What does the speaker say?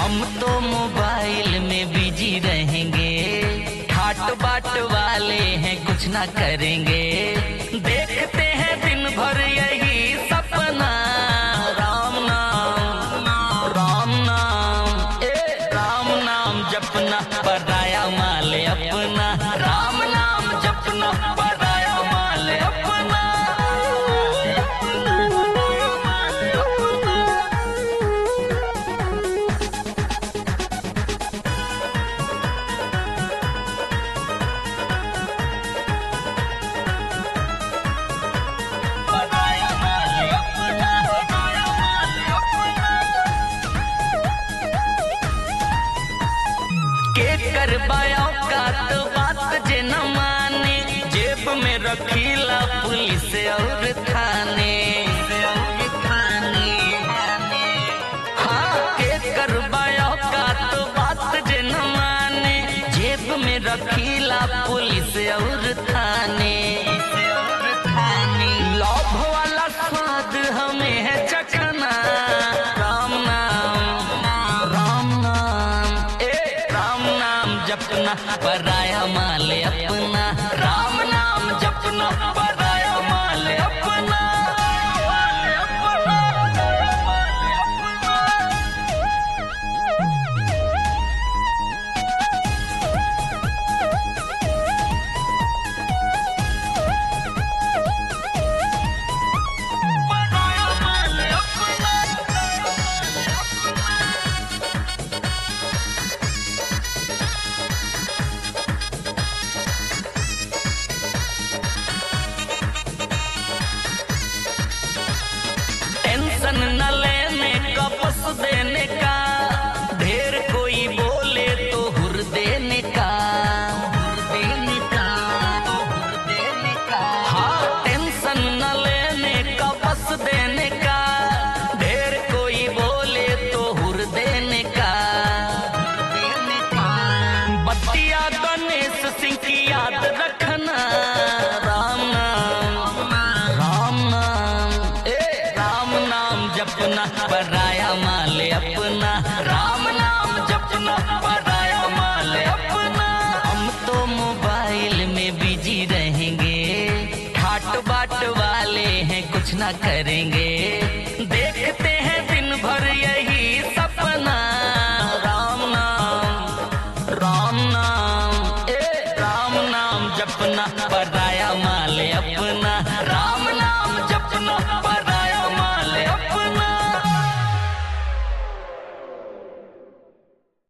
हम तो मोबाइल में बिजी रहेंगे, ठाट बाट वाले हैं कुछ ना करेंगे। देखते हैं दिन भर यही सपना, राम नाम राम नाम, राम नाम जपना पराया माल अपना, राम नाम जपना पराया माल अपना। के करवाया का तो बात जे न माने, जेब में रखीला पुलिस और थाने। हाँ, के करवाया का तो बात जे न माने, जेब में रखीला पुलिस और थाने। लौभ वाला स्वाद हमें है चखना, राम नाम राम नाम, राम नाम जपना पराया माल अपना, राम नाम जपना पराया माल अपना। टेंशन न लेने का बस देने का, ढेर कोई बोले तो हुर देने का। हाँ, टेंशन न लेने का बस देने का, ढेर कोई बोले तो हुर देने का। बतिया गणेश सिंह की याद रखना, राम नाम राम नाम, राम नाम जपना पराया माल अपना, राम नाम जपना पराया माल अपना। हम तो मोबाइल में बिजी रहेंगे, ठाट बाट वाले हैं कुछ ना करेंगे। देखते हैं दिन भर यही सपना, राम नाम राम नाम, राम नाम जपना पराया माल अपना, राम